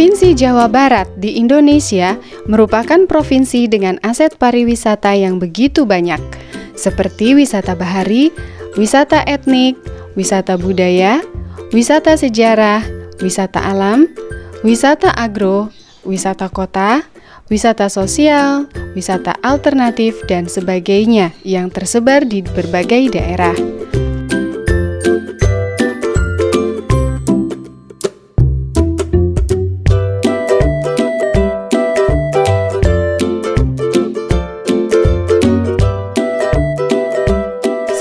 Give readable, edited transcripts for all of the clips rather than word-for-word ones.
Provinsi Jawa Barat di Indonesia merupakan provinsi dengan aset pariwisata yang begitu banyak, seperti wisata bahari, wisata etnik, wisata budaya, wisata sejarah, wisata alam, wisata agro, wisata kota, wisata sosial, wisata alternatif, dan sebagainya yang tersebar di berbagai daerah.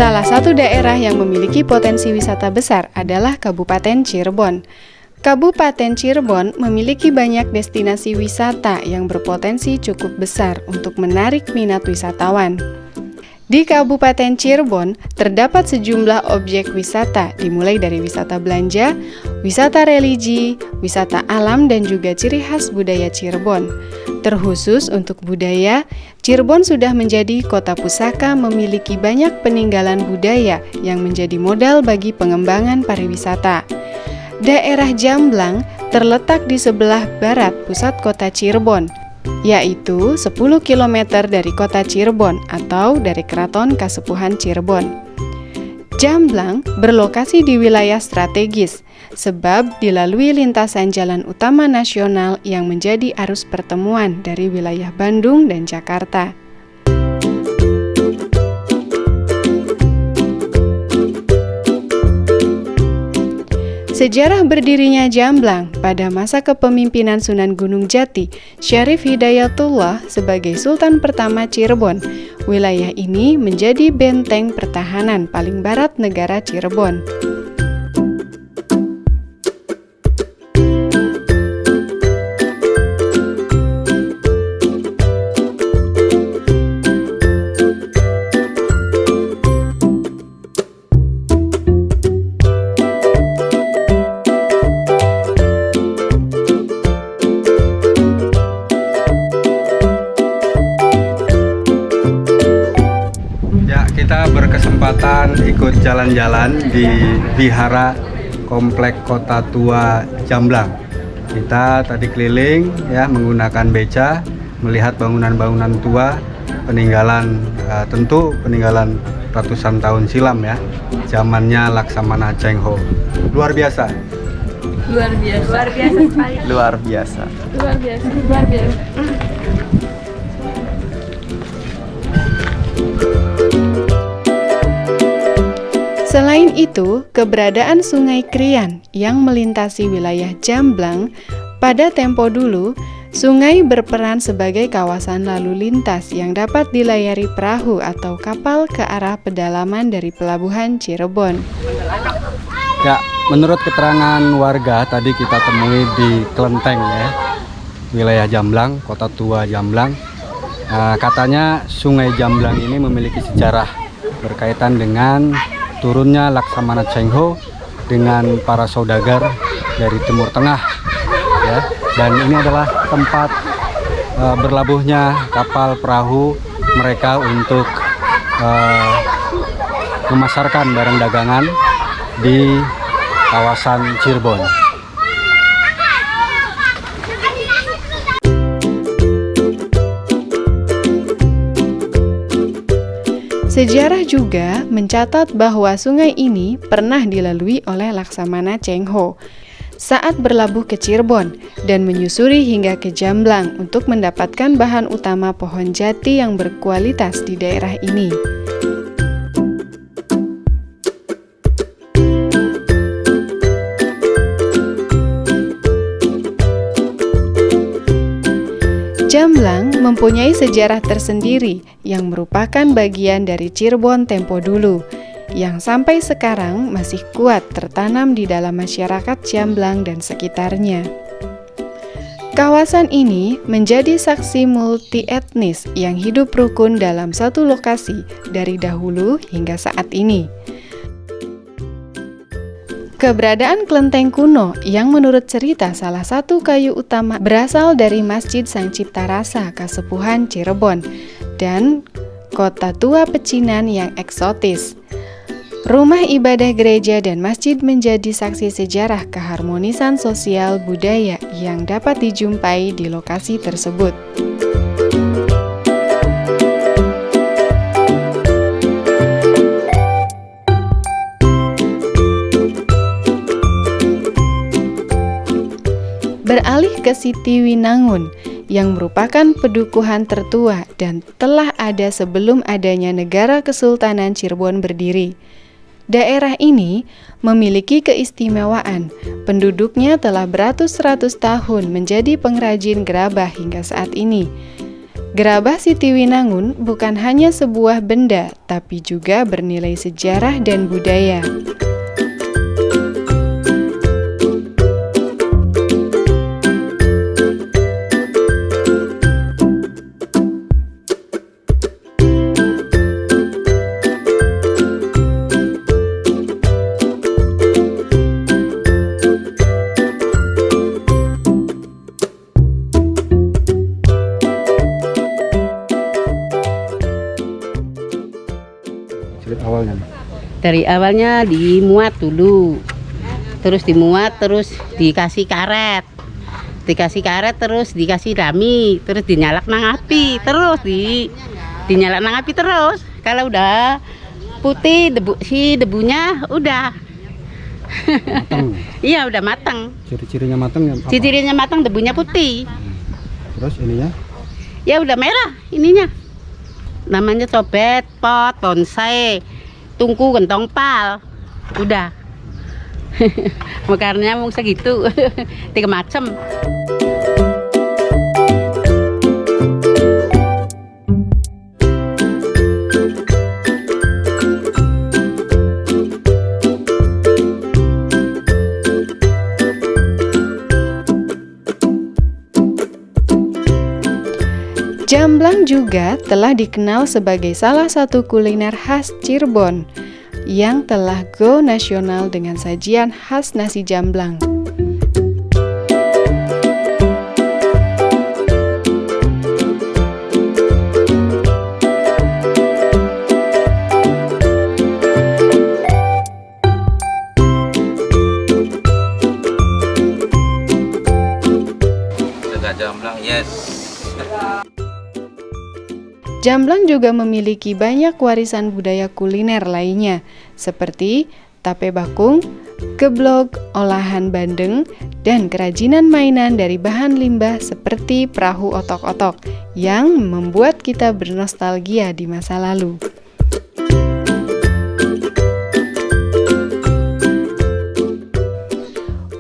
Salah satu daerah yang memiliki potensi wisata besar adalah Kabupaten Cirebon. Kabupaten Cirebon memiliki banyak destinasi wisata yang berpotensi cukup besar untuk menarik minat wisatawan. Di Kabupaten Cirebon terdapat sejumlah objek wisata, dimulai dari wisata belanja, wisata religi, wisata alam, dan juga ciri khas budaya Cirebon. Terkhusus untuk budaya, Cirebon sudah menjadi kota pusaka memiliki banyak peninggalan budaya yang menjadi modal bagi pengembangan pariwisata. Daerah Jamblang terletak di sebelah barat pusat kota Cirebon, yaitu 10 km dari kota Cirebon atau dari Keraton Kasepuhan Cirebon. Jamblang berlokasi di wilayah strategis, sebab dilalui lintasan jalan utama nasional yang menjadi arus pertemuan dari wilayah Bandung dan Jakarta. Sejarah berdirinya Jamblang pada masa kepemimpinan Sunan Gunung Jati, Syarif Hidayatullah sebagai Sultan pertama Cirebon. Wilayah ini menjadi benteng pertahanan paling barat negara Cirebon. Kita berkesempatan ikut jalan-jalan di Vihara Komplek Kota Tua Jamblang. Kita tadi keliling ya menggunakan beca, melihat bangunan-bangunan tua, peninggalan tentu peninggalan ratusan tahun silam ya, zamannya Laksamana Cheng Ho. Luar biasa. Luar biasa. Luar biasa sekali. Luar biasa. Luar biasa. Luar biasa. Selain itu, keberadaan Sungai Krian yang melintasi wilayah Jamblang pada tempo dulu, sungai berperan sebagai kawasan lalu lintas yang dapat dilayari perahu atau kapal ke arah pedalaman dari pelabuhan Cirebon. Ya, menurut keterangan warga tadi kita temui di Kelenteng ya, wilayah Jamblang, Kota Tua Jamblang. Katanya Sungai Jamblang ini memiliki sejarah berkaitan dengan turunnya Laksamana Cheng Ho dengan para saudagar dari Timur Tengah ya, dan ini adalah tempat berlabuhnya kapal perahu mereka untuk memasarkan barang dagangan di kawasan Cirebon. Sejarah juga mencatat bahwa sungai ini pernah dilalui oleh Laksamana Cheng Ho saat berlabuh ke Cirebon dan menyusuri hingga ke Jamblang untuk mendapatkan bahan utama pohon jati yang berkualitas di daerah ini. Jamblang mempunyai sejarah tersendiri yang merupakan bagian dari Cirebon tempo dulu, yang sampai sekarang masih kuat tertanam di dalam masyarakat Jamblang dan sekitarnya. Kawasan ini menjadi saksi multi etnis yang hidup rukun dalam satu lokasi dari dahulu hingga saat ini. Keberadaan kelenteng kuno yang menurut cerita salah satu kayu utama berasal dari Masjid Sang Cipta Rasa Kasepuhan Cirebon dan Kota Tua Pecinan yang eksotis. Rumah ibadah gereja dan masjid menjadi saksi sejarah keharmonisan sosial budaya yang dapat dijumpai di lokasi tersebut. Beralih ke Siti Winangun, yang merupakan pedukuhan tertua dan telah ada sebelum adanya negara Kesultanan Cirebon berdiri. Daerah ini memiliki keistimewaan, penduduknya telah beratus-ratus tahun menjadi pengrajin gerabah hingga saat ini. Gerabah Siti Winangun bukan hanya sebuah benda, tapi juga bernilai sejarah dan budaya. Awalnya nih. Dari awalnya dimuat dulu, terus dimuat, terus dikasih karet, terus dikasih rami, terus dinyalak nang api, terus dinyalak nang api terus. Kalau udah putih debunya udah, Matang. iya udah matang. Ciri-cirinya matang ya? Apa? Cirinya matang, debunya putih. Terus ininya? Ya udah merah ininya. Namanya cobet, pot, bonsai, tungku, gentong pal. Udah. Mekarnya mau segitu. 3 macam. Jamblang juga telah dikenal sebagai salah satu kuliner khas Cirebon yang telah go nasional dengan sajian khas nasi jamblang. Jamblang, yes. Jamblang juga memiliki banyak warisan budaya kuliner lainnya, seperti tape bakung, geblog, olahan bandeng, dan kerajinan mainan dari bahan limbah seperti perahu otok-otok yang membuat kita bernostalgia di masa lalu.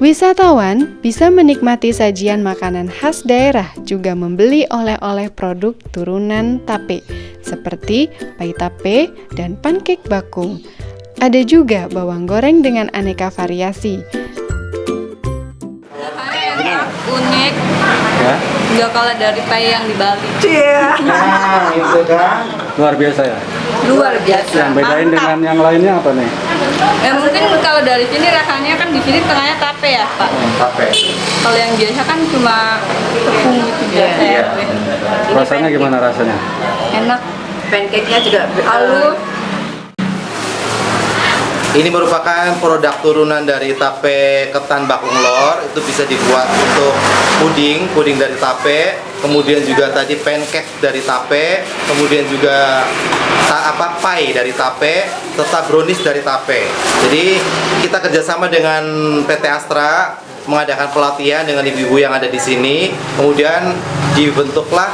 Wisatawan bisa menikmati sajian makanan khas daerah, juga membeli oleh-oleh produk turunan tape, seperti pai tape dan pancake bakung. Ada juga bawang goreng dengan aneka variasi. Unik, Ya. nggak kalah dari pai yang di Bali. Nah, itu kan luar biasa ya. Luar biasa. Yang bedain dengan yang lainnya apa nih? Mungkin kalau dari sini rasanya kan di sini tengahnya tape ya Pak. Tape. Kalau yang biasa kan cuma tepung gitu biasa. Iya. Rasanya gimana rasanya? Enak, Pancake-nya juga halus. Ini merupakan produk turunan dari tape ketan bakung lor. Itu bisa dibuat untuk puding dari tape. Kemudian juga tadi pancake dari tape. Kemudian juga pai dari tape, serta brownies dari tape. Jadi kita kerjasama dengan PT Astra mengadakan pelatihan dengan ibu-ibu yang ada di sini. Kemudian dibentuklah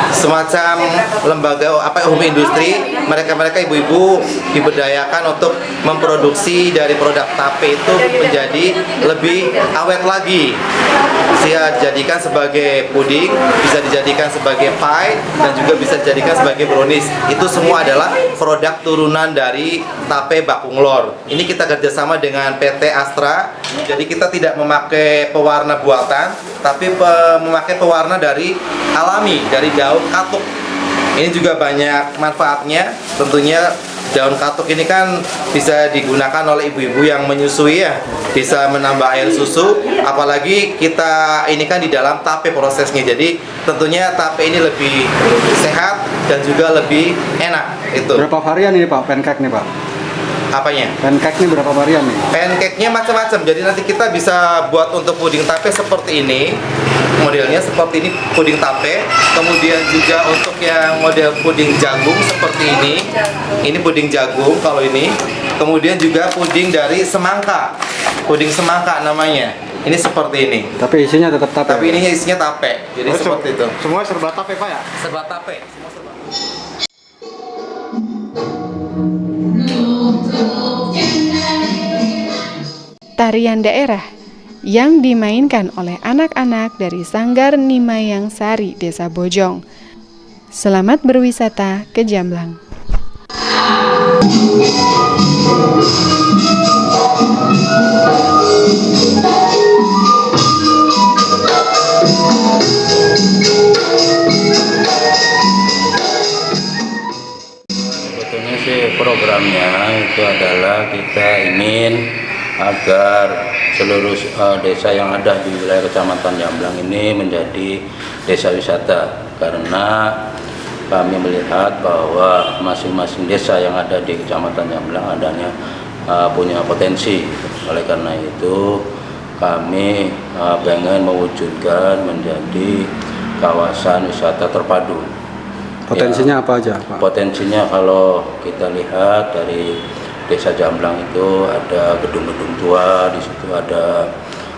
semacam lembaga home industri. Mereka ibu-ibu diberdayakan untuk memproduksi dari produk tape itu menjadi lebih awet lagi. Bisa dijadikan sebagai puding, bisa dijadikan sebagai pie, dan juga bisa dijadikan sebagai brownies. Itu semua adalah produk turunan dari tape bakung lor. Ini kita kerjasama dengan PT Astra. Jadi kita tidak memakai pewarna buatan, tapi memakai pewarna dari alami, dari daun katuk. Ini juga banyak manfaatnya. Tentunya daun katuk ini kan bisa digunakan oleh ibu-ibu yang menyusui ya, bisa menambah air susu. Apalagi kita ini kan di dalam tape prosesnya, jadi tentunya tape ini lebih sehat dan juga lebih enak. Itu Berapa varian ini Pak, pancake nih Pak? Apanya? Pancake ini berapa varian nih? Pancake-nya macam-macam. Jadi nanti kita bisa buat untuk puding tape seperti ini. Modelnya seperti ini, puding tape. Kemudian juga untuk yang model puding jagung seperti ini. Ini puding jagung kalau ini. Kemudian juga puding dari semangka. Puding semangka namanya. Ini seperti ini. Tapi isinya tetap tape. Tapi ini isinya tape. Jadi seperti itu. Semua serba tape Pak ya? Serba tape. Semua serba. Tarian daerah yang dimainkan oleh anak-anak dari Sanggar Nimayang Sari, Desa Bojong. Selamat berwisata ke Jamblang. Sebetulnya sih programnya itu adalah kita ingin agar seluruh desa yang ada di wilayah Kecamatan Jamblang ini menjadi desa wisata, karena kami melihat bahwa masing-masing desa yang ada di Kecamatan Jamblang adanya punya potensi. Oleh karena itu kami pengen mewujudkan menjadi kawasan wisata terpadu. Potensinya apa aja Pak? Potensinya kalau kita lihat dari Desa Jamblang itu ada gedung-gedung tua, di situ ada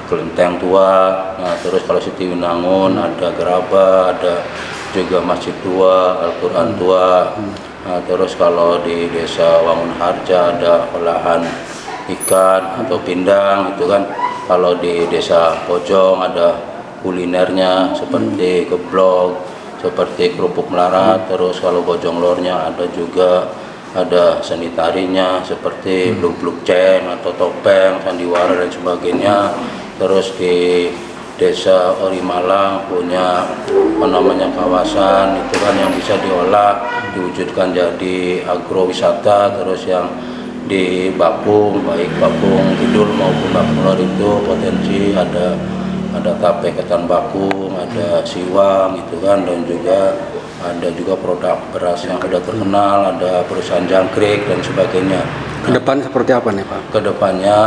kelenteng tua. Nah, terus kalau Siti Winangun ada gerabah, ada juga masjid tua, Al-Quran tua. Nah, terus kalau di Desa Wangun Harja ada olahan ikan atau pindang, itu kan. Kalau di Desa Bojong ada kulinernya seperti geblok, seperti kerupuk melarat. Terus kalau Bojong Lornya ada juga ada seni tarinya seperti bluk-bluk ceng atau topeng, sandiwara dan sebagainya. Terus di Desa Orimalang punya kawasan itu kan yang bisa diolah diwujudkan jadi agrowisata. Terus yang di Bapung, baik Bapung Kidul maupun Bapung Lor itu potensi ada tape ketan bakung, ada siwang itu kan, dan ada juga produk beras yang sudah terkenal, ada perusahaan jangkrik dan sebagainya. Kedepan seperti apa nih Pak? Kedepannya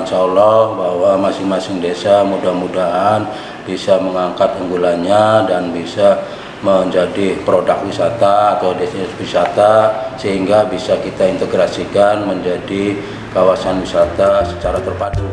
insya Allah bahwa masing-masing desa mudah-mudahan bisa mengangkat unggulannya dan bisa menjadi produk wisata atau destinasi wisata, sehingga bisa kita integrasikan menjadi kawasan wisata secara terpadu.